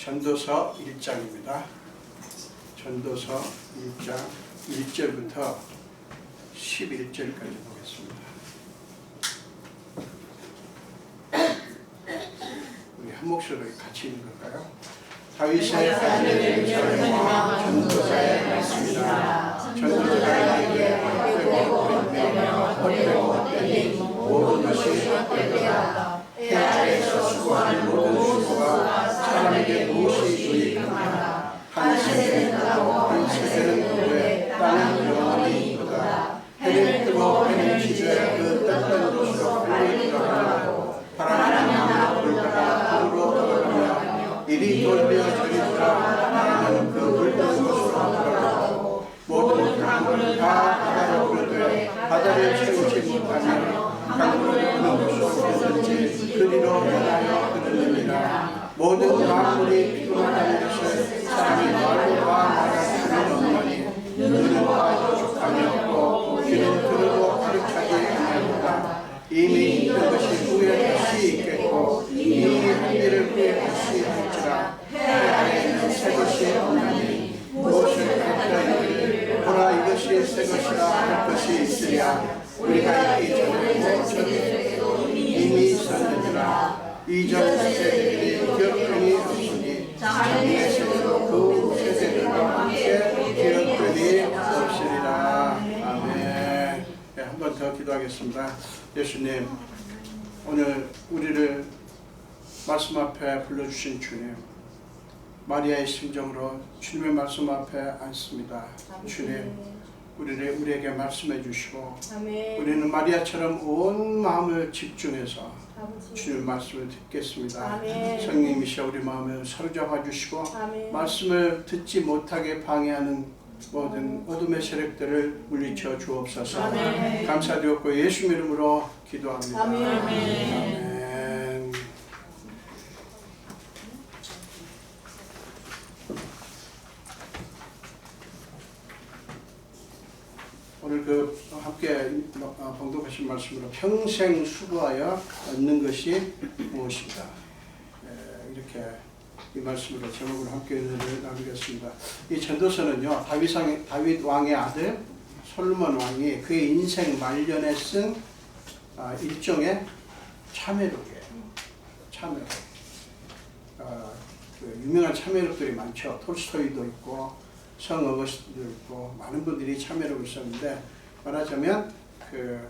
전도서 1장입니다. 전도서 1장 1절부터 11절까지 보겠습니다. 우리 한 목소리로 같이 읽을까요? 다윗의 아들 여호와 전도자의 말씀이다. 전도자가 이르되 헛되고 헛되며 모든 것이 헛되도다. 해 아래에서 수고하는 모든 수고가 사람에게 무엇이 유익하나? 한 세대는 가고 한 세대는 후에 땅은 영원히 이쁘다. 해는 뜨고 해는 지되 그 떴던 곳으로 빨리 들어가고 바람이 불다가 불로 들어가며 이리 돌며 저리 돌아 바람은 그 불던 곳으로 들어가고 모든 강물은 다 바다로 흐르되 바다를 채우지 못하며 강물을 흐르는 곳으로 흐르든지 그리로 변하여 흐르느니라. 모든 만물이 피곤하다는 것을 사람이 말로 말할 수는 없나니 눈은 봐도 족함이 없고 귀는 들어도 가르치지 아니하노라. 이미 있던 것이 후에 다시 있겠고 이미 한 일을 후에 다시 할지라. 해 아래에는 새 것이 없나니 무엇을 가르치려 보라 이것이 새 것이라 할 것이 있으랴. 우리가 있기 전에 저에게도 이미 있었느니라. 이전 세대들이 기억함이 없으니 장래의 세대도 그 세대들과 함께 기억함이 없으리라. 아멘. 네, 한 번 더 기도하겠습니다. 예수님, 오늘 우리를 말씀 앞에 불러주신 주님, 마리아의 심정으로 주님의 말씀 앞에 앉습니다. 주님, 우리에게 말씀해 주시고 아멘. 우리는 마리아처럼 온 마음을 집중해서 아버지. 주님 말씀을 듣겠습니다. 아멘. 성령이시여 우리 마음을 사로잡아 주시고 아멘. 말씀을 듣지 못하게 방해하는 모든 어둠의 세력들을 물리쳐 주옵소서. 아멘. 감사드렸고 예수 이름으로 기도합니다. 아멘. 아멘. 오늘 함께 봉독하신 말씀으로 평생 수고하여 얻는 것이 무엇인가, 이렇게 이 말씀으로 제목을 함께 나누겠습니다. 이 전도서는요, 다윗 왕의 아들 솔로몬 왕이 그의 인생 말년에 쓴 일종의 참회록이에요. 참회록. 유명한 참회록들이 많죠. 톨스토이도 있고 성 어거스틴도 있고 많은 분들이 참회록을 썼는데, 말하자면 그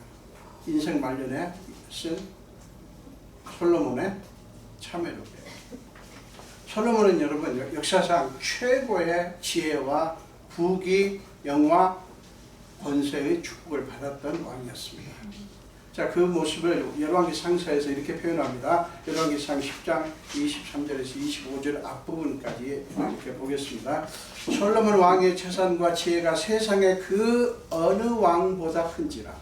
인생 말년에 쓴 솔로몬의 참회록이에요. 솔로몬은 여러분 역사상 최고의 지혜와 부귀, 영화, 권세의 축복을 받았던 왕이었습니다. 자, 그 모습을 열왕기상서에서 이렇게 표현합니다. 열왕기상 10장 23절에서 25절 앞부분까지 이렇게 보겠습니다. 솔로몬 왕의 재산과 지혜가 세상의 그 어느 왕보다 큰지라.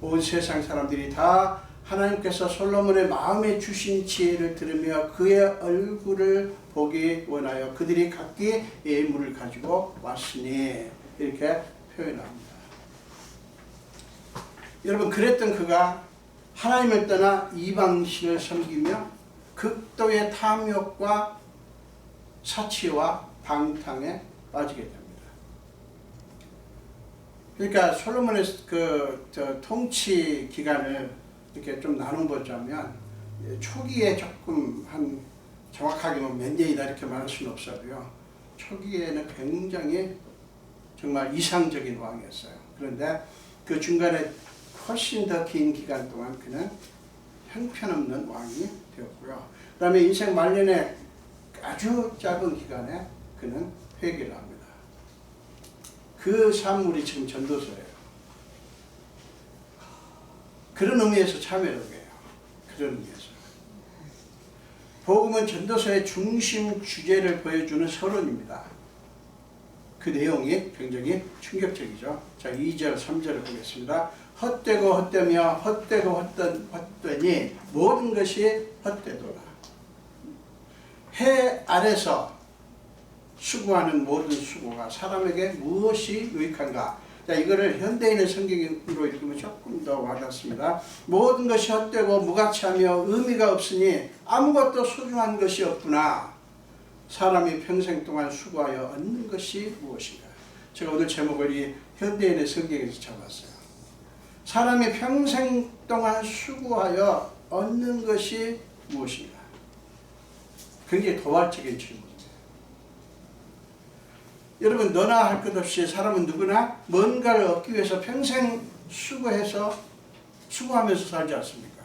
온 세상 사람들이 다 하나님께서 솔로몬의 마음에 주신 지혜를 들으며 그의 얼굴을 보기 원하여 그들이 각기 예물을 가지고 왔으니, 이렇게 표현합니다. 여러분, 그랬던 그가 하나님을 떠나 이방신을 섬기며 극도의 탐욕과 사치와 방탕에 빠지게 됩니다. 그러니까 솔로몬의 통치 기간을 이렇게 좀 나눠보자면, 초기에 조금 정확하게 몇 년이다 이렇게 말할 수는 없어도요, 초기에는 굉장히 정말 이상적인 왕이었어요. 그런데 그 중간에 훨씬 더 긴 기간 동안 그는 형편없는 왕이 되었고요. 그 다음에 인생 말년에 아주 짧은 기간에 그는 회개를 합니다. 그 산물이 지금 전도서예요. 그런 의미에서 참회록이에요. 그런 의미에서. 복음은 전도서의 중심 주제를 보여주는 서론입니다. 그 내용이 굉장히 충격적이죠. 자, 2절, 3절을 보겠습니다. 헛되고 헛되며 헛되고 헛되니 모든 것이 헛되도다. 해 아래서 수고하는 모든 수고가 사람에게 무엇이 유익한가? 자, 이거를 현대인의 성경으로 읽으면 조금 더 와닿습니다. 모든 것이 헛되고 무가치하며 의미가 없으니 아무것도 소중한 것이 없구나. 사람이 평생 동안 수고하여 얻는 것이 무엇인가? 제가 오늘 제목을 이 현대인의 성경에서 잡았어요. 사람이 평생 동안 수고하여 얻는 것이 무엇인가? 굉장히 도발적인 질문입니다. 여러분, 너나 할 것 없이 사람은 누구나 뭔가를 얻기 위해서 평생 수고하면서 살지 않습니까?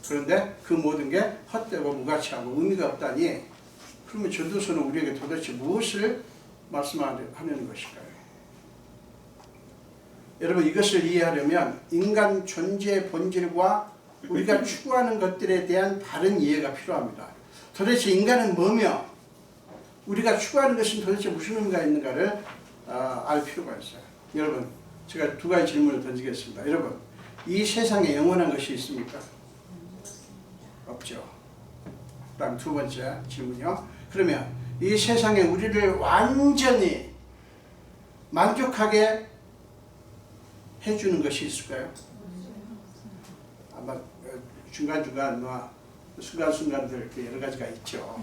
그런데 그 모든 게 헛되고 무가치하고 의미가 없다니, 그러면 전도서는 우리에게 도대체 무엇을 말씀하는 것일까요? 여러분, 이것을 이해하려면 인간 존재의 본질과 우리가 추구하는 것들에 대한 바른 이해가 필요합니다. 도대체 인간은 뭐며 우리가 추구하는 것은 도대체 무슨 의미가 있는가를 알 필요가 있어요. 여러분, 제가 두 가지 질문을 던지겠습니다. 여러분, 이 세상에 영원한 것이 있습니까? 없죠. 다음 두 번째 질문이요. 그러면 이 세상에 우리를 완전히 만족하게 해주는 것이 있을까요? 아마 중간중간 순간순간들 여러 가지가 있죠.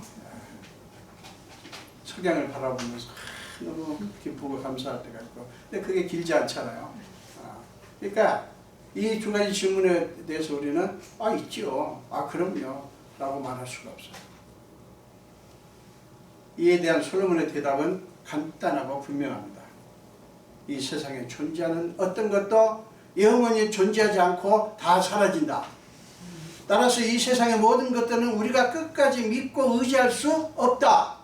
석양을 바라보면서 너무 기쁘고 감사할 때가 있고, 근데 그게 길지 않잖아요. 그러니까 이 두 가지 질문에 대해서 우리는 있죠, 그럼요 라고 말할 수가 없어요. 이에 대한 솔로몬의 대답은 간단하고 분명합니다. 이 세상에 존재하는 어떤 것도 영원히 존재하지 않고 다 사라진다. 따라서 이 세상의 모든 것들은 우리가 끝까지 믿고 의지할 수 없다.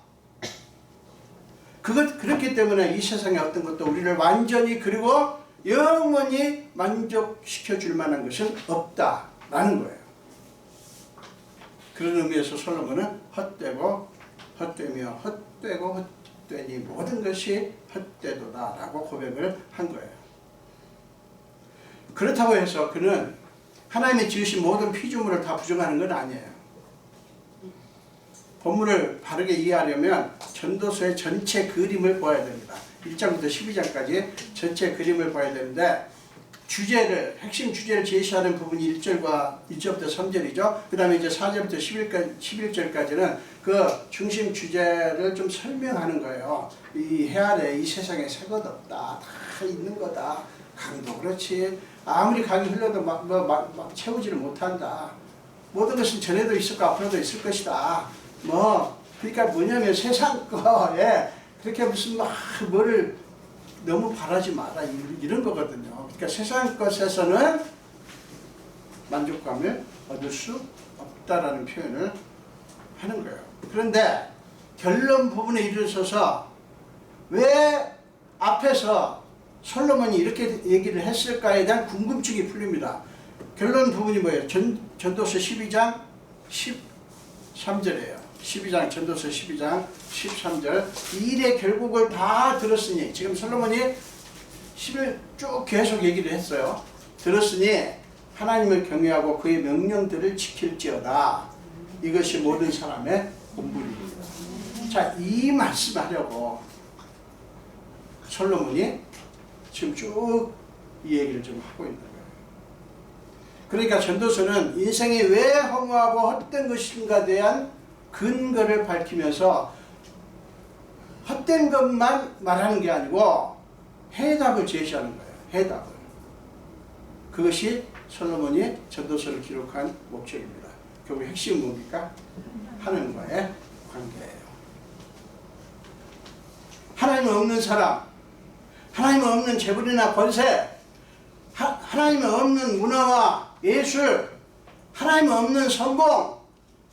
그렇기 때문에 이 세상의 어떤 것도 우리를 완전히 그리고 영원히 만족시켜 줄 만한 것은 없다라는 거예요. 그런 의미에서 솔로몬은 헛되며 헛되고 헛되니 모든 것이 헛되도다 라고 고백을 한 거예요. 그렇다고 해서 그는 하나님이 지으신 모든 피조물을 다 부정하는 건 아니에요. 본문을 바르게 이해하려면 전도서의 전체 그림을 봐야 됩니다. 1장부터 12장까지 전체 그림을 봐야 되는데, 핵심 주제를 제시하는 부분이 1절부터 3절이죠. 그 다음에 이제 4절부터 11절까지는 그 중심 주제를 좀 설명하는 거예요. 이 해 아래 이 세상에 새 것 없다. 다 있는 거다. 강도 그렇지. 아무리 강이 흘러도 막 채우지를 못한다. 모든 것은 전에도 있었고 앞으로도 있을 것이다. 그러니까 뭐냐면 세상 거에 그렇게 무슨 뭐를 너무 바라지 마라, 이런 거거든요. 그러니까 세상 것에서는 만족감을 얻을 수 없다라는 표현을 하는 거예요. 그런데 결론 부분에 이르러서서 왜 앞에서 솔로몬이 이렇게 얘기를 했을까에 대한 궁금증이 풀립니다. 결론 부분이 뭐예요? 전도서 12장 13절이에요. 12장, 전도서 12장 13절. 이 일의 결국을 다 들었으니, 지금 솔로몬이 10일 쭉 계속 얘기를 했어요. 들었으니 하나님을 경외하고 그의 명령들을 지킬지어다. 이것이 모든 사람의 본분입니다. 자, 이 말씀하려고 솔로몬이 지금 쭉 이 얘기를 좀 하고 있는 거예요. 그러니까 전도서는 인생이 왜 허무하고 헛된 것인가에 대한 근거를 밝히면서 헛된 것만 말하는 게 아니고 해답을 제시하는 거예요. 해답을. 그것이 솔로몬이 전도서를 기록한 목적입니다. 결국 핵심은 뭡니까? 하나님과의 관계예요. 하나님 없는 사람, 하나님 없는 재물이나 권세, 하나님 없는 문화와 예술, 하나님 없는 성공,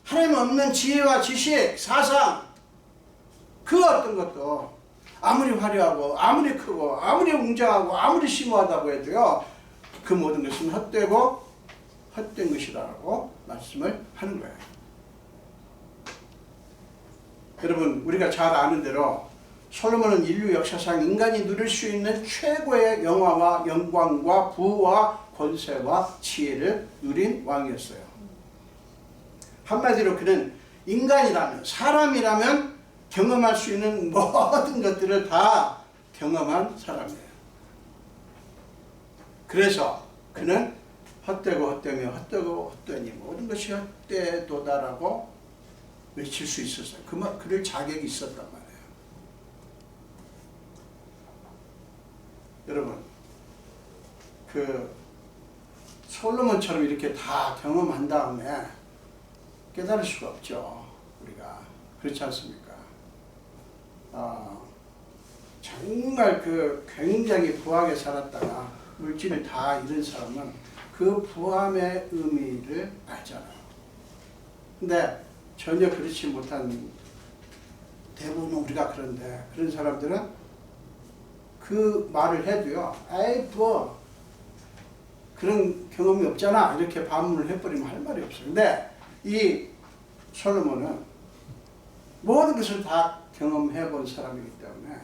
하나님 없는 지혜와 지식, 사상, 그 어떤 것도 아무리 화려하고 아무리 크고 아무리 웅장하고 아무리 심오하다고 해도요, 그 모든 것은 헛되고 헛된 것이라고 말씀을 하는 거예요. 여러분, 우리가 잘 아는 대로 솔로몬은 인류 역사상 인간이 누릴 수 있는 최고의 영화와 영광과 부와 권세와 지혜를 누린 왕이었어요. 한마디로 그는 인간이라면, 사람이라면 경험할 수 있는 모든 것들을 다 경험한 사람이에요. 그래서 그는 헛되고 헛되며 헛되고 헛되니 모든 것이 헛되도다라고 말씀을 하는 거예요. 외칠 수 있었어요. 그럴 자격이 있었단 말이에요. 여러분, 솔로몬처럼 이렇게 다 경험한 다음에 깨달을 수가 없죠. 우리가 그렇지 않습니까? 정말 굉장히 부하게 살았다가 물질을 다 잃은 사람은 그 부함의 의미를 알잖아요. 근데 전혀 그렇지 못한 대부분 우리가 그런데 그런 사람들은 그 말을 해도요. 에이 뭐 그런 경험이 없잖아 이렇게 반문을 해버리면 할 말이 없어요. 근데 이 솔로몬은 모든 것을 다 경험해 본 사람이기 때문에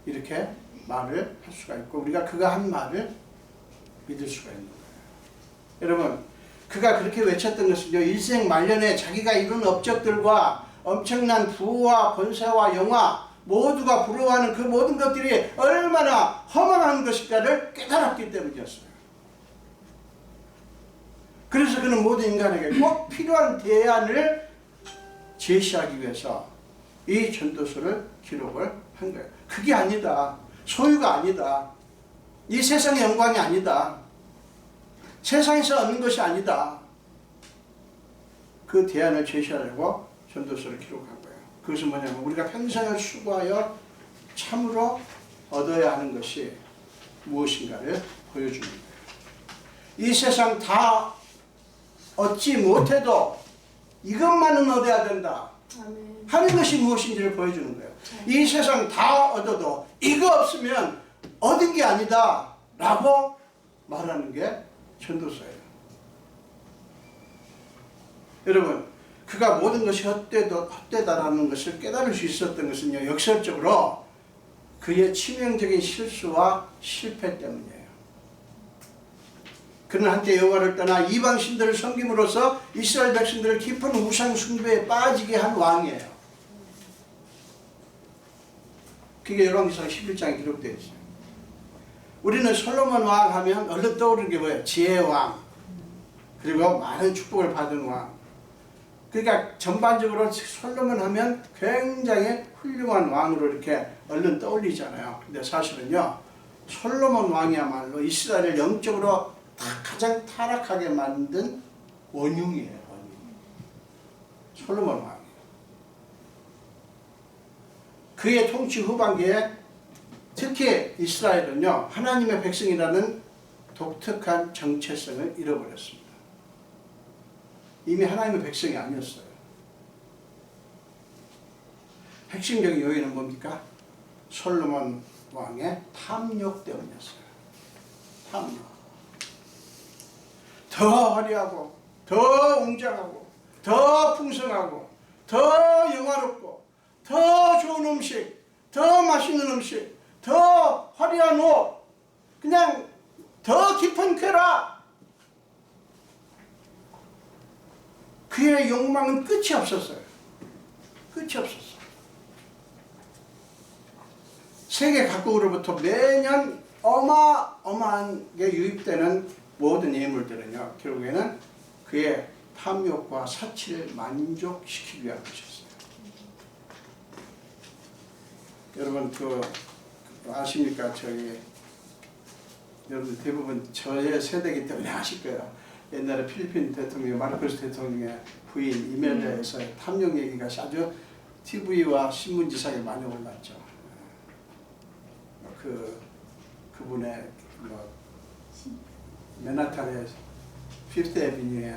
이렇게 말을 할 수가 있고 우리가 그가 한 말을 믿을 수가 있는 거예요. 여러분, 그가 그렇게 외쳤던 것은요, 일생 말년에 자기가 이룬 업적들과 엄청난 부와 권세와 영화 모두가 부러워하는 그 모든 것들이 얼마나 허망한 것일까를 깨달았기 때문이었어요. 그래서 그는 모든 인간에게 꼭 필요한 대안을 제시하기 위해서 이 전도서를 기록을 한 거예요. 그게 아니다. 소유가 아니다. 이 세상의 영광이 아니다. 세상에서 얻는 것이 아니다. 그 대안을 제시하려고 전도서를 기록한 거예요. 그것은 뭐냐면 우리가 평생을 수고하여 참으로 얻어야 하는 것이 무엇인가를 보여주는 거예요. 이 세상 다 얻지 못해도 이것만은 얻어야 된다 하는 것이 무엇인지를 보여주는 거예요. 이 세상 다 얻어도 이거 없으면 얻은 게 아니다 라고 말하는 게 전도서예요. 여러분, 그가 모든 것이 헛되다라는 것을 깨달을 수 있었던 것은요, 역설적으로 그의 치명적인 실수와 실패 때문이에요. 그는 한때 여호와를 떠나 이방 신들을 섬김으로써 이스라엘 백성들을 깊은 우상 숭배에 빠지게 한 왕이에요. 그게 열왕기상 11장에 기록되어 있어요. 우리는 솔로몬 왕 하면 얼른 떠오르는 게 뭐예요? 지혜의 왕, 그리고 많은 축복을 받은 왕. 그러니까 전반적으로 솔로몬 하면 굉장히 훌륭한 왕으로 이렇게 얼른 떠올리잖아요. 근데 사실은요, 솔로몬 왕이야말로 이스라엘을 영적으로 가장 타락하게 만든 원흉이에요. 원흉. 솔로몬 왕이에요. 그의 통치 후반기에 특히 이스라엘은요, 하나님의 백성이라는 독특한 정체성을 잃어버렸습니다. 이미 하나님의 백성이 아니었어요. 핵심적인 요인은 뭡니까? 솔로몬 왕의 탐욕 때문이었어요. 탐욕. 더 화려하고, 더 웅장하고, 더 풍성하고, 더 영화롭고, 더 좋은 음식, 더 맛있는 음식, 더 화려한 옷, 그냥 더 깊은 쾌락. 그의 욕망은 끝이 없었어요. 끝이 없었어요. 세계 각국으로부터 매년 어마어마하게 유입되는 모든 예물들은요, 결국에는 그의 탐욕과 사치를 만족시키기 위한 것이었어요. 여러분, 아십니까? 여러분 대부분 저의 세대이기 때문에 아실 거예요. 옛날에 필리핀 대통령, 마르코스 대통령의 부인 이멜리아에서 탐욕 얘기가 아주 TV와 신문지상에 많이 올랐죠. 그분의 맨하탄의 피프트 애비뉴에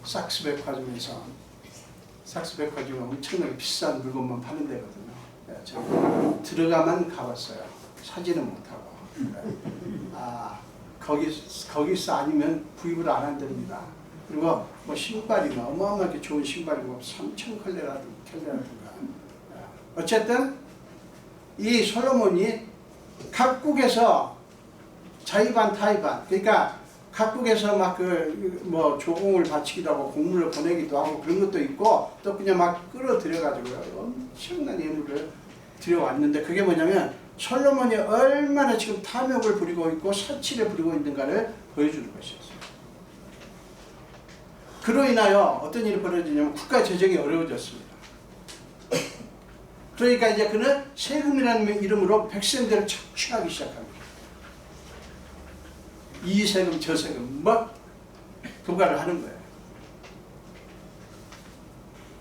sak스 백화점에서, sak스 백화점은 엄청나게 비싼 물건만 파는 데거든요. 네, 저 들어가만 가봤어요. 사진은 못하고. 거기서 아니면 구입을 안 한답니다. 그리고 뭐 신발이 어마어마하게 좋은 신발이 3,000켤레라든가. 어쨌든 이 솔로몬이 각국에서 자의반 타의반, 그러니까 각국에서 막 조공을 바치기도 하고 공물을 보내기도 하고 그런 것도 있고, 또 그냥 막 끌어들여가지고 엄청난 예물을 들여왔는데, 그게 뭐냐면 솔로몬이 얼마나 지금 탐욕을 부리고 있고 사치를 부리고 있는가를 보여주는 것이었어요. 그로 인하여 어떤 일이 벌어지냐면 국가 재정이 어려워졌습니다. 그러니까 이제 그는 세금이라는 이름으로 백성들을 착취하기 시작합니다. 이 세금 저 세금 뭐 부과를 하는 거예요.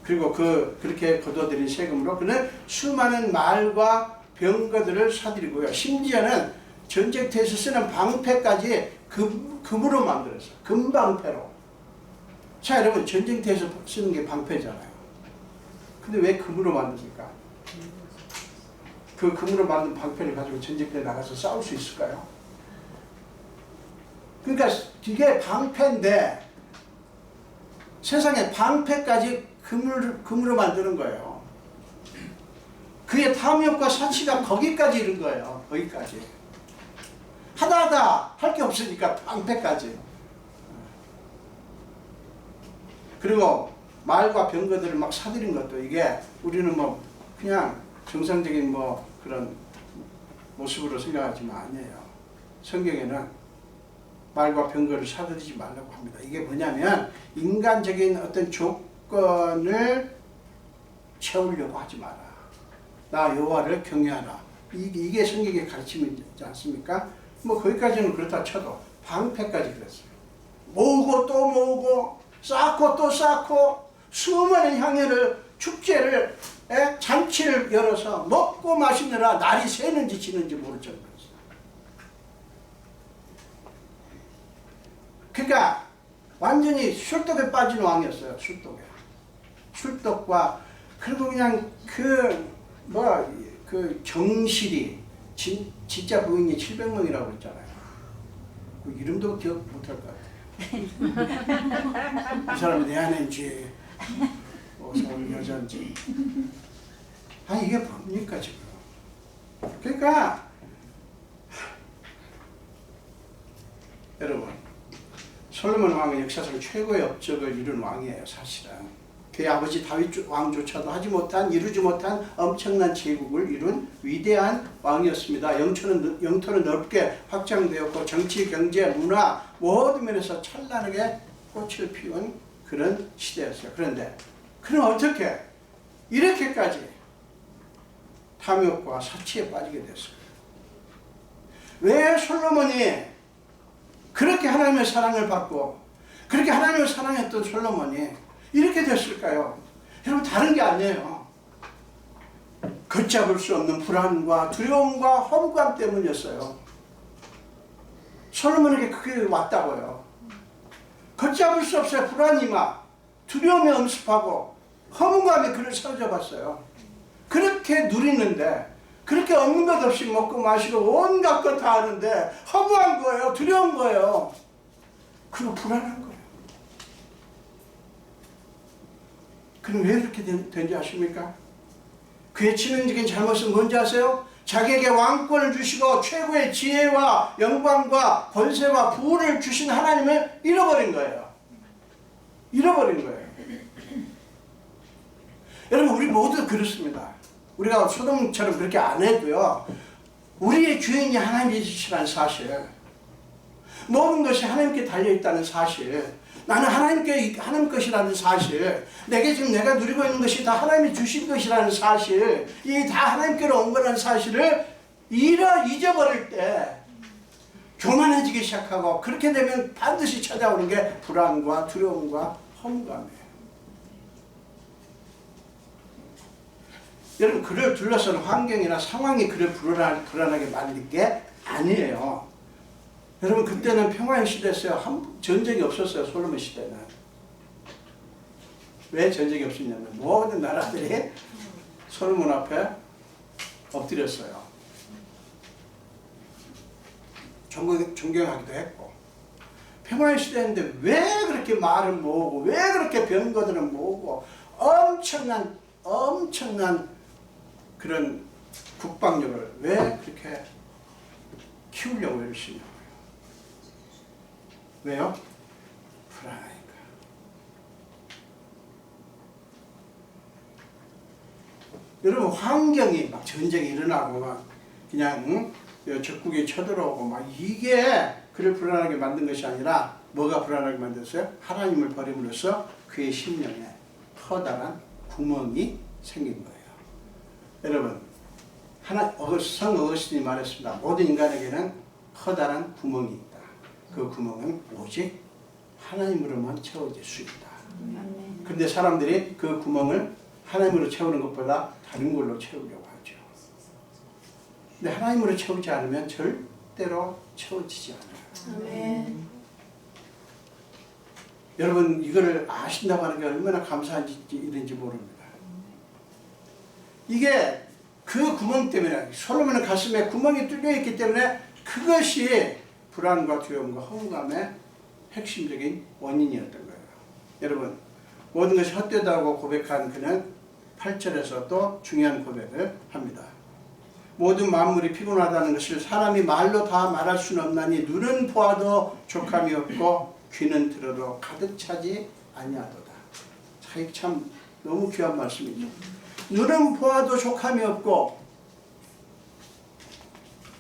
그리고 그렇게 거둬들인 세금으로 그는 수많은 말과 병거들을 사들이고요. 심지어는 전쟁터에서 쓰는 방패까지 금으로 만들었어요. 금방패로. 자, 여러분, 전쟁터에서 쓰는 게 방패잖아요. 근데 왜 금으로 만듭니까? 그 금으로 만든 방패를 가지고 전쟁터에 나가서 싸울 수 있을까요? 그러니까 이게 방패인데 세상에 방패까지 금으로 만드는 거예요. 그의 탐욕과 사치가 거기까지 이른 거예요. 거기까지. 하다 할 게 없으니까 방패까지. 그리고 말과 병거들을 막 사들인 것도 이게 우리는 뭐 그냥 정상적인 뭐 그런 모습으로 생각하지만 아니에요. 성경에는 말과 병거를 사들이지 말라고 합니다. 이게 뭐냐면 인간적인 어떤 조건을 채우려고 하지 마라. 나 여호와를 경외하라. 이게 성경의 가르침이지 않습니까? 뭐 거기까지는 그렇다 쳐도 방패까지 그랬어요. 모으고 또 모으고 쌓고 또 쌓고 수많은 향유를 축제를 잔치를 열어서 먹고 마시느라 날이 새는지 지는지 모를 정도였어요. 그러니까 완전히 술독에 빠진 왕이었어요. 술독과 그리고 그냥 그 정실이 진짜 부인이 700명이라고 했잖아요. 그 이름도 기억 못할 것 같아요. 이 사람이 내 아내인지 서울 여자인지 아니 이게 뭡니까 지금. 그러니까 여러분 솔로몬 왕은 역사상 최고의 업적을 이룬 왕이에요. 사실은 그의 아버지 다윗 왕조차도 이루지 못한 엄청난 제국을 이룬 위대한 왕이었습니다. 영토는 넓게 확장되었고 정치, 경제, 문화 모든 면에서 찬란하게 꽃을 피운 그런 시대였어요. 그런데 그는 어떻게 이렇게까지 탐욕과 사치에 빠지게 됐어요? 왜 솔로몬이 그렇게 하나님의 사랑을 받고 그렇게 하나님을 사랑했던 솔로몬이 이렇게 됐을까요? 여러분 다른 게 아니에요. 걷잡을 수 없는 불안과 두려움과 허무감 때문이었어요. 솔로몬에게 그게 왔다고요. 걷잡을 수 없어요. 불안이 막 두려움에 엄습하고 허무감이 그를 사로잡았어요. 그렇게 누리는데 그렇게 없는 것 없이 먹고 마시고 온갖 것 다 하는데 허무한 거예요. 두려운 거예요. 그리고 불안한 거예요. 그럼 왜 그렇게 된지 아십니까? 그의 치명적인 잘못은 뭔지 아세요? 자기에게 왕권을 주시고 최고의 지혜와 영광과 권세와 부를 주신 하나님을 잃어버린 거예요. 잃어버린 거예요. 여러분 우리 모두 그렇습니다. 우리가 소돔처럼 그렇게 안 해도요. 우리의 주인이 하나님이시라는 사실, 모든 것이 하나님께 달려있다는 사실, 나는 하나님 것이라는 사실, 내게 지금 내가 누리고 있는 것이 다 하나님이 주신 것이라는 사실, 이 다 하나님께로 온 거라는 사실을 잊어버릴 때 교만해지기 시작하고 그렇게 되면 반드시 찾아오는 게 불안과 두려움과 허무감이에요. 여러분 그를 둘러싼 환경이나 상황이 그를 불안하게 만든 게 아니에요. 여러분 그때는 평화의 시대였어요. 전쟁이 없었어요. 솔로몬 시대는. 왜 전쟁이 없었냐면 모든 나라들이 솔로몬 앞에 엎드렸어요. 존경하기도 했고. 평화의 시대인데 왜 그렇게 말을 모으고 왜 그렇게 병거들을 모으고 엄청난 그런 국방력을 왜 그렇게 키우려고 이러시냐고요. 왜요? 불안하니까. 여러분 환경이 막 전쟁이 일어나고 막 그냥 적국이 쳐들어오고 막 이게 그를 불안하게 만든 것이 아니라 뭐가 불안하게 만들었어요? 하나님을 버림으로써 그의 심령에 커다란 구멍이 생긴 거예요. 여러분, 성 어거스틴이 말했습니다. 모든 인간에게는 커다란 구멍이 있다. 그 구멍은 오직 하나님으로만 채워질 수 있다. 그런데 사람들이 그 구멍을 하나님으로 채우는 것보다 다른 걸로 채우려고 하죠. 근데 하나님으로 채우지 않으면 절대로 채워지지 않아요. 아멘. 여러분, 이걸 아신다고 하는 게 얼마나 감사한 일인지 모릅니다. 이게 그 구멍 때문에, 솔로몬의 가슴에 구멍이 뚫려 있기 때문에 그것이 불안과 두려움과 허무감의 핵심적인 원인이었던 거예요. 여러분, 모든 것이 헛되다고 고백한 그는 8절에서 또 중요한 고백을 합니다. 모든 만물이 피곤하다는 것을 사람이 말로 다 말할 수는 없나니 눈은 보아도 족함이 없고 귀는 들어도 가득 차지 아니하도다. 참 너무 귀한 말씀이죠. 눈은 보아도 족함이 없고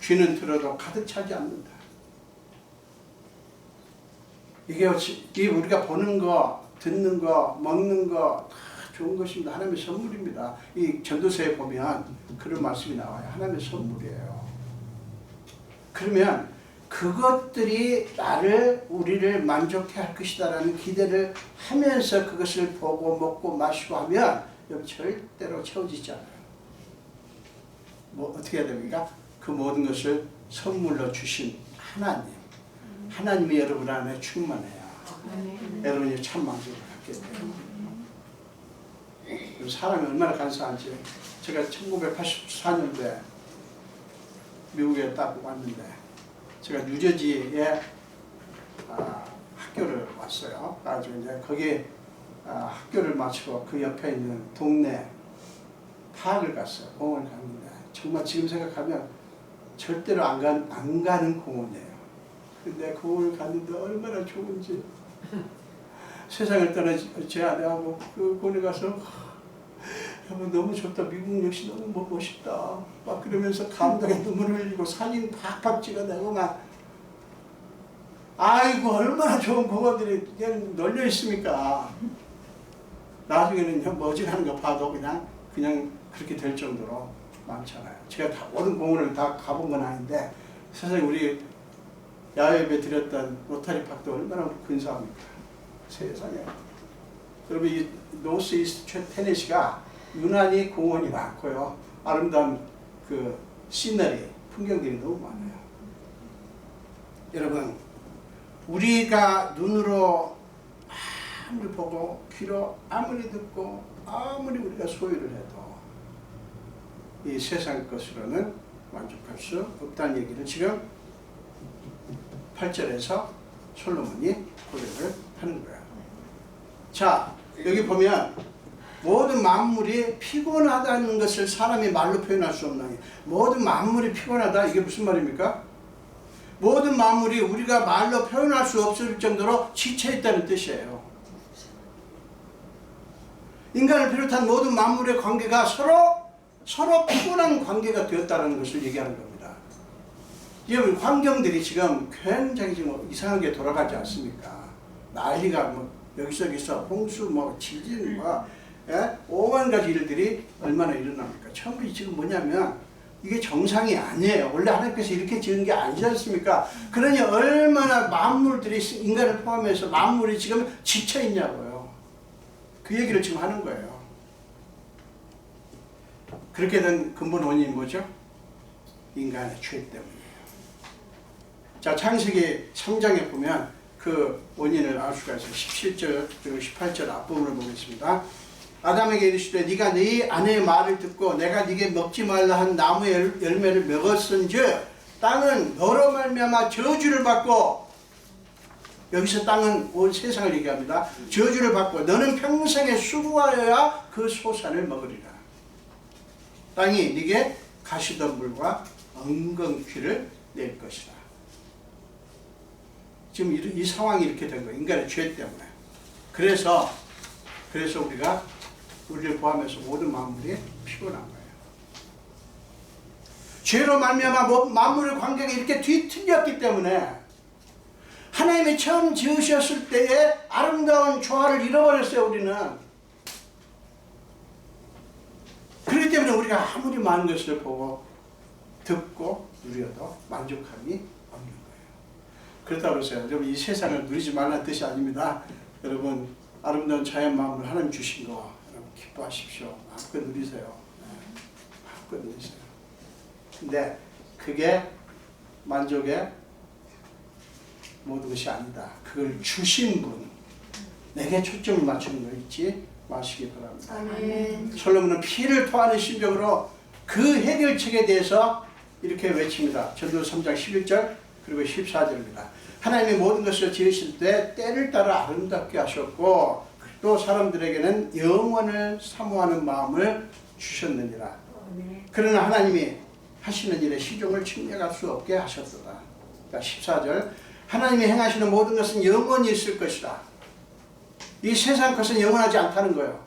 귀는 들어도 가득 차지 않는다. 이게 우리가 보는 거, 듣는 거, 먹는 거 다 좋은 것입니다. 하나님의 선물입니다. 이 전도서에 보면 그런 말씀이 나와요. 하나님의 선물이에요. 그러면 그것들이 우리를 만족해 할 것이다라는 기대를 하면서 그것을 보고 먹고 마시고 하면 절대로 채워지지 않아요. 뭐 어떻게 해야 됩니까? 그 모든 것을 선물로 주신 하나님이 여러분 안에 충만해야 여러분이 참 만족을 갖게 돼요. 사람이 얼마나 간사한지. 제가 1984년도에 미국에 딱 왔는데 제가 뉴저지에 학교를 왔어요. 그래가지고 이제 거기 학교를 마치고 그 옆에 있는 동네 파악을 갔어요. 공원을 갔는데 정말 지금 생각하면 절대로 안 가는 공원이에요. 근데 공원을 갔는데 얼마나 좋은지. 세상을 떠나 제 아내하고 그 공원에 가서 너무 좋다. 미국 역시 너무 멋있다. 막 그러면서 감동에 눈물을 흘리고 사진 팍팍 찍어내고 막 아이고 얼마나 좋은 공원들이 그냥 널려 있습니까. 나중에는 머지않은 거 봐도 그냥 그렇게 될 정도로 많잖아요. 제가 다 모든 공원을 다 가본 건 아닌데 세상에 우리 야외에 드렸던 로타리 파크도 얼마나 근사합니까. 세상에. 여러분 이 노스 이스트 테네시가 유난히 공원이 많고요. 아름다운 그 시너리, 풍경들이 너무 많아요. 여러분, 우리가 눈으로 아무리 보고 귀로 아무리 듣고 아무리 우리가 소유를 해도 이 세상 것으로는 만족할 수 없다는 얘기를 지금 8절에서 솔로몬이 고백을 하는 거예요. 자, 여기 보면 모든 만물이 피곤하다는 것을 사람이 말로 표현할 수 없나니. 모든 만물이 피곤하다, 이게 무슨 말입니까? 모든 만물이 우리가 말로 표현할 수 없을 정도로 지쳐있다는 뜻이에요. 인간을 비롯한 모든 만물의 관계가 서로 피곤한 관계가 되었다는 것을 얘기하는 겁니다. 여러분, 환경들이 지금 굉장히 지금 이상하게 돌아가지 않습니까? 난리가 여기저기서 홍수, 지진, 오만 가지 일들이 얼마나 일어납니까? 전부 지금 뭐냐면 이게 정상이 아니에요. 원래 하나님께서 이렇게 지은 게 아니지 않습니까? 그러니 얼마나 만물들이, 인간을 포함해서 만물이 지금 지쳐 있냐고요. 그 얘기를 지금 하는 거예요. 그렇게 된 근본 원인이 뭐죠? 인간의 죄 때문이에요. 자, 창세기 3장에 보면 그 원인을 알 수가 있어요. 17절 그리고 18절 앞부분을 보겠습니다. 아담에게 이르시되 네가 네 아내의 말을 듣고 내가 네게 먹지 말라 한 나무의 열매를 먹었은즉 땅은 너로 말미암아 저주를 받고, 여기서 땅은 온 세상을 얘기합니다. 저주를 받고 너는 평생에 수고하여야 그 소산을 먹으리라. 땅이 네게 가시덤불과 엉겅퀴를 낼 것이다. 지금 이 상황이 이렇게 된 거예요. 인간의 죄 때문에. 그래서 우리를 포함해서 모든 만물이 피곤한 거예요. 죄로 말미암아 만물의 관계가 이렇게 뒤틀렸기 때문에 하나님이 처음 지으셨을 때의 아름다운 조화를 잃어버렸어요, 우리는. 그렇기 때문에 우리가 아무리 많은 것을 보고 듣고 누려도 만족함이 없는 거예요. 그렇다고 해서 여러분 이 세상을 누리지 말라는 뜻이 아닙니다. 여러분 아름다운 자연 마음을 하나님 주신 거 여러분 기뻐하십시오. 마음껏 누리세요. 마음껏 누리세요. 근데 그게 만족의 모든 것이 아니다. 그걸 주신 분, 내게 초점을 맞추는 거 잊지 마시기 바랍니다. 아멘. 솔로몬은 피를 토하는 심정으로 그 해결책에 대해서 이렇게 외칩니다. 전도서 3장 11절 그리고 14절입니다. 하나님이 모든 것을 지으실 때 때를 따라 아름답게 하셨고 또 사람들에게는 영원을 사모하는 마음을 주셨느니라. 그러나 하나님이 하시는 일에 시종을 측량할 수 없게 하셨도다. 그러니까 14절 하나님이 행하시는 모든 것은 영원히 있을 것이다. 이 세상 것은 영원하지 않다는 거예요.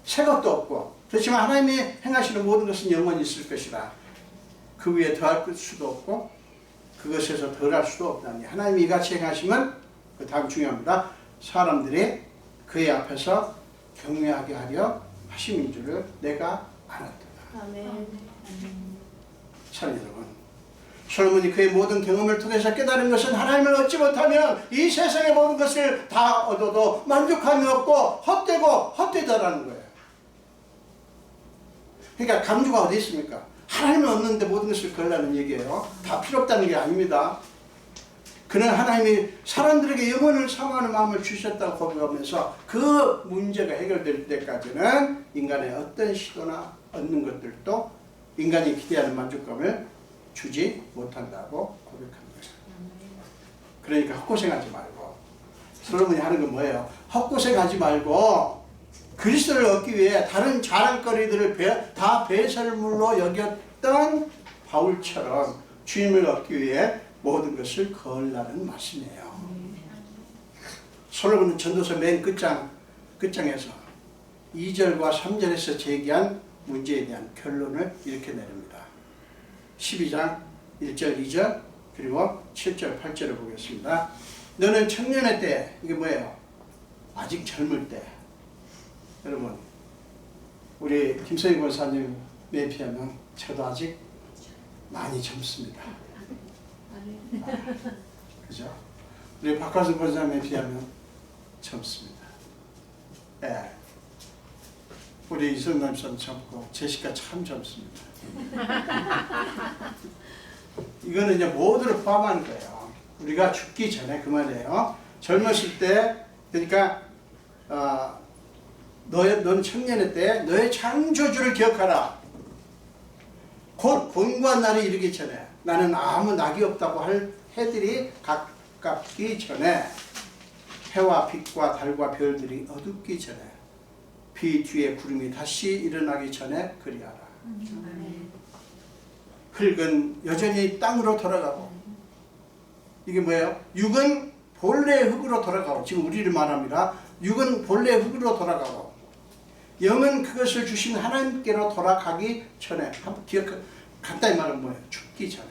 새 것도 없고. 그렇지만 하나님이 행하시는 모든 것은 영원히 있을 것이다. 그 위에 더할 수도 없고 그것에서 덜할 수도 없다니. 하나님이 이같이 행하시면 그 다음 중요합니다. 사람들이 그의 앞에서 경외하게 하려 하심인 줄을 내가 알았다. 아멘. 사랑하는 여러분, 솔로몬이 그의 모든 경험을 통해서 깨달은 것은 하나님을 얻지 못하면 이 세상의 모든 것을 다 얻어도 만족함이 없고 헛되고 헛되다라는 거예요. 그러니까 강조가 어디 있습니까? 하나님을 얻는데 모든 것을 걸라는 얘기예요. 다 필요 없다는 게 아닙니다. 그는 하나님이 사람들에게 영혼을 사모하는 마음을 주셨다고 고백하면서 그 문제가 해결될 때까지는 인간의 어떤 시도나 얻는 것들도 인간이 기대하는 만족감을 주지 못한다고 고백합니다. 그러니까 헛고생하지 말고, 솔로몬이 하는 건 뭐예요? 헛고생하지 말고 그리스도를 얻기 위해 다른 자랑거리들을 다 배설물로 여겼던 바울처럼 주님을 얻기 위해 모든 것을 거을라는 말씀이에요. 솔로몬은 전도서 맨 끝장에서 2절과 3절에서 제기한 문제에 대한 결론을 이렇게 내립니다. 12장 1절 2절 그리고 7절 8절을 보겠습니다. 너는 청년의 때, 이게 뭐예요? 아직 젊을 때. 여러분 우리 김성희 권사님에 비하면 저도 아직 많이 젊습니다. 그죠? 우리 박화순 권사님에 비하면 젊습니다. 예. 우리 이성남 씨 젊고 제시카 참 젊습니다. 이거는 이제 모두를 포함하는 거예요. 우리가 죽기 전에 그 말이에요. 젊었을 때, 그러니까 너는 청년의 때 너의 창조주를 기억하라. 곧 곤고한 날이 이르기 전에, 나는 아무 낙이 없다고 할 해들이 가깝기 전에, 해와 빛과 달과 별들이 어둡기 전에, 비 뒤에 구름이 다시 일어나기 전에 그리하라. 흙은 여전히 땅으로 돌아가고, 이게 뭐예요? 육은 본래의 흙으로 돌아가고, 지금 우리를 말합니다. 육은 본래의 흙으로 돌아가고, 영은 그것을 주신 하나님께로 돌아가기 전에, 간단히 말하면 뭐예요? 죽기 전에,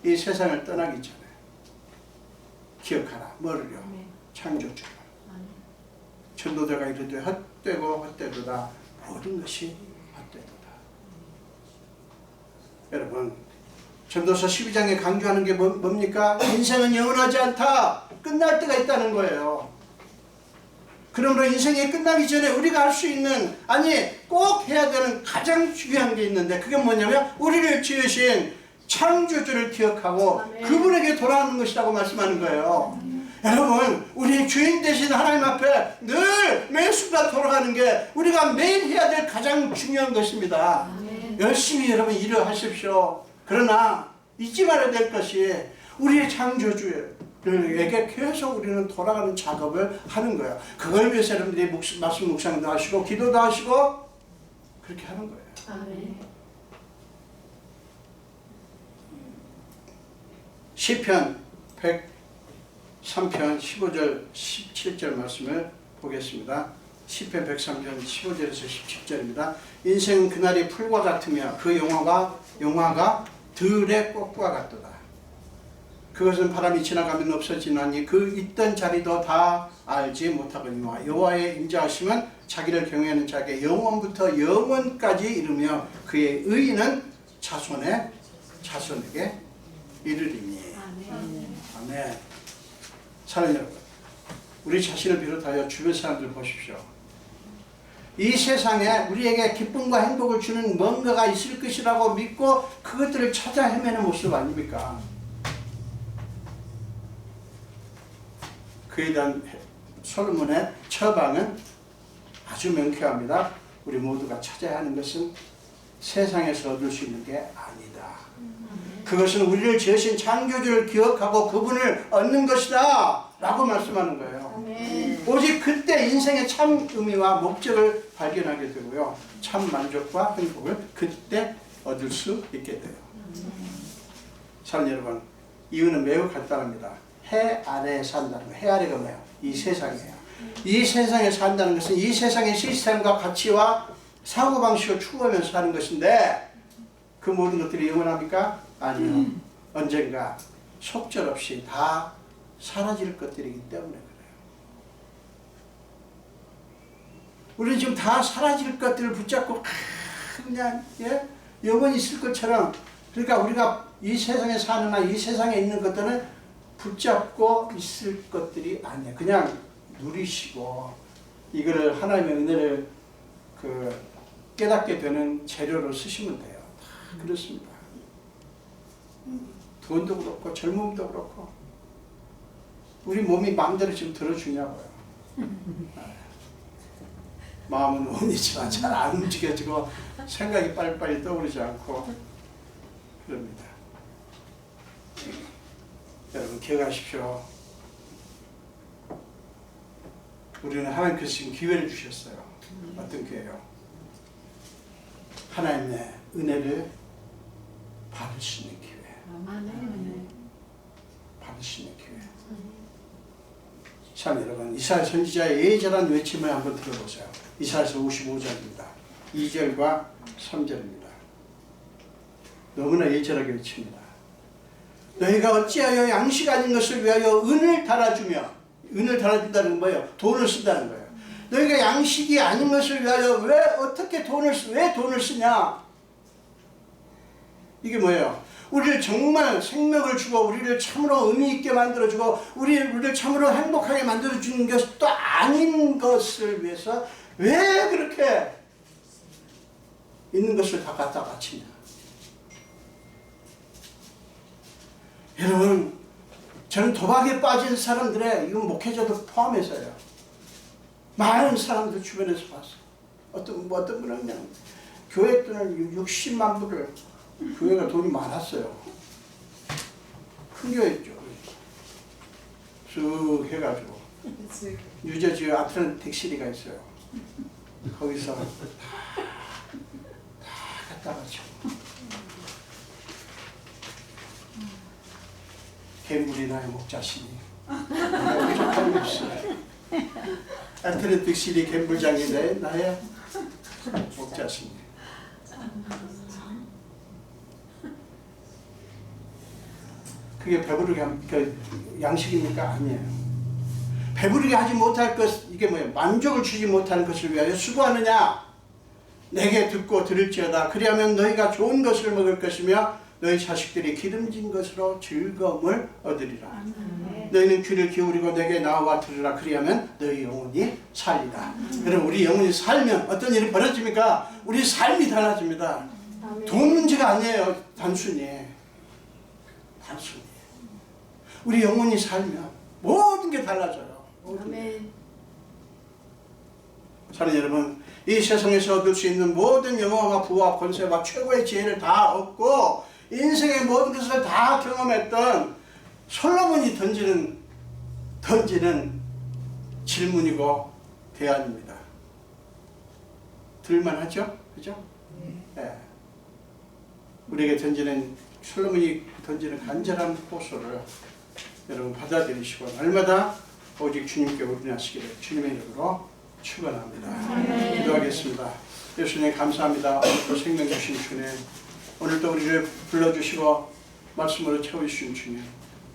이 세상을 떠나기 전에 기억하라. 뭐를요? 창조주를. 전도자가 이르되 헛되고 헛되도다. 모든 것이 헛되도다. 여러분, 전도서 12장에 강조하는 게 뭡니까? 인생은 영원하지 않다. 끝날 때가 있다는 거예요. 그러므로 인생이 끝나기 전에 우리가 할 수 있는, 아니 꼭 해야 되는 가장 중요한 게 있는데, 그게 뭐냐면 우리를 지으신 창조주를 기억하고 그분에게 돌아오는 것이라고 말씀하는 거예요. 여러분, 우리 주인 되신 하나님 앞에 늘 매 순간 돌아가는 게 우리가 매일 해야 될 가장 중요한 것입니다. 열심히 여러분 일을 하십시오. 그러나 잊지 말아야 될 것이 우리의 창조주에게 계속 우리는 돌아가는 작업을 하는 거예요. 그걸 위해서 여러분들이 말씀 묵상도 하시고 기도도 하시고 그렇게 하는 거예요. 시편 103편 15절 17절 말씀을 보겠습니다. 시편 103편 15절에서 17절입니다. 인생은 그날이 풀과 같으며 그 영화가 들의 꽃과 같도다. 그것은 바람이 지나가면 없어지나니 그 있던 자리도 다 알지 못하거니와 여호와의 인자하심은 자기를 경외하는 자에게 영원부터 영원까지 이르며 그의 의인은 자손에게 이르리니. 아멘. 사랑하는 여러분, 우리 자신을 비롯하여 주변 사람들 보십시오. 이 세상에 우리에게 기쁨과 행복을 주는 뭔가가 있을 것이라고 믿고 그것들을 찾아 헤매는 모습 아닙니까? 그에 대한 솔로몬의 처방은 아주 명쾌합니다. 우리 모두가 찾아야 하는 것은 세상에서 얻을 수 있는 게 아니다. 그것은 우리를 지으신 창조주를 기억하고 그분을 얻는 것이다 라고 말씀하는 거예요. 오직 그때 인생의 참 의미와 목적을 발견하게 되고요, 참 만족과 행복을 그때 얻을 수 있게 돼요. 사랑하는 여러분, 이유는 매우 간단합니다. 해 아래에 산다는 거예요. 해 아래가 뭐예요? 이 세상이에요. 이 세상에 산다는 것은 이 세상의 시스템과 가치와 사고방식을 추구하면서 사는 것인데 그 모든 것들이 영원합니까? 아니요. 언젠가 속절없이 다 사라질 것들이기 때문에 그래요. 우리는 지금 다 사라질 것들을 붙잡고 그냥 영원히 있을 것처럼, 그러니까 우리가 이 세상에 사느나 이 세상에 있는 것들은 붙잡고 있을 것들이 아니에요. 그냥 누리시고 이거를 하나님의 은혜를 깨닫게 되는 재료로 쓰시면 돼요. 다 그렇습니다. 돈도 그렇고 젊음도 그렇고 우리 몸이 마음대로 지금 들어주냐고요. 마음은 원이지만 잘 안 움직여지고 생각이 빨리빨리 떠오르지 않고 그럽니다. 여러분 기억하십시오. 우리는 하나님께서 지금 기회를 주셨어요. 어떤 기회요? 하나님의 은혜를 받을 수 있는 기회. 받을 수 있는 기회. 참 여러분, 이사야 선지자의 예절한 외침을 한번 들어보세요. 이사야서 55장입니다. 2절과 3절입니다. 너무나 예절하게 외칩니다. 너희가 어찌하여 양식 아닌 것을 위하여 은을 달아주며, 은을 달아준다는 건 뭐예요? 돈을 쓴다는 거예요. 너희가 양식이 아닌 것을 위하여 왜 돈을 쓰냐? 이게 뭐예요? 우리를 정말 생명을 주고 우리를 참으로 의미 있게 만들어주고 우리를 참으로 행복하게 만들어주는 것도 아닌 것을 위해서 왜 그렇게 있는 것을 다 갖다 바치냐? 여러분, 저는 도박에 빠진 사람들의, 이건 목회자도 포함해서요, 많은 사람들 주변에서 봤어요. 어떤 분은 그냥 교회 돈을 60만 불을, 교회가 돈이 많았어요. 큰 교회였죠. 쭉 해가지고 뉴저지 아틀랜틱 시티가 있어요. 거기서 다 갖다 바치고 갬블이 나의 목자시니 이렇게 없어요. 아틀랜틱 시티 갬블장이 나의 목자시니. 그게 배부르게 양식입니까? 아니에요. 배부르게 하지 못할 것, 이게 뭐예요? 만족을 주지 못하는 것을 위하여 수고하느냐? 내게 듣고 들을지어다. 그리하면 너희가 좋은 것을 먹을 것이며 너희 자식들이 기름진 것으로 즐거움을 얻으리라. 너희는 귀를 기울이고 내게 나와 들으라. 그리하면 너희 영혼이 살리라. 그럼 우리 영혼이 살면 어떤 일이 벌어집니까? 우리 삶이 달라집니다. 돈 문제가 아니에요. 단순히. 우리 영혼이 살면 모든 게 달라져요. 아멘. 사랑하는 여러분, 이 세상에서 얻을 수 있는 모든 영광과 부와 권세와 최고의 지혜를 다 얻고 인생의 모든 것을 다 경험했던 솔로몬이 던지는 질문이고 대안입니다. 들만하죠? 그죠? 네. 우리에게 솔로몬이 던지는 간절한 호소를 여러분 받아들이시고 날마다 오직 주님께 올인하시기를 주님의 이름으로 축원합니다. 기도하겠습니다. 예수님 감사합니다. 오늘도 생명 주신 주님, 오늘도 우리를 불러주시고 말씀으로 채워주신 주님,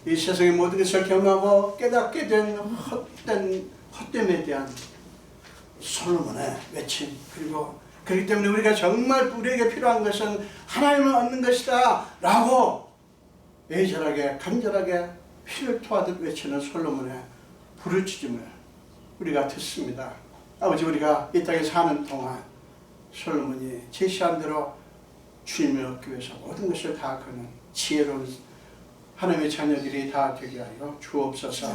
이 세상의 모든 것을 경험하고 깨닫게 된 헛됨에 대한 솔로몬의 외침, 그리고 그렇기 때문에 우리가 정말 우리에게 필요한 것은 하나님을 얻는 것이다 라고 애절하게 간절하게 피를 토하듯 외치는 솔로몬의 부르짖음을 우리가 듣습니다. 아버지, 우리가 이 땅에 사는 동안 솔로몬이 제시한 대로 주님을 얻기 위해서 모든 것을 다 거는 지혜로운 하나님의 자녀들이 다 되게 하여 주옵소서.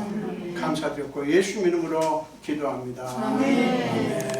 감사드렸고 예수 이름으로 기도합니다. 아멘.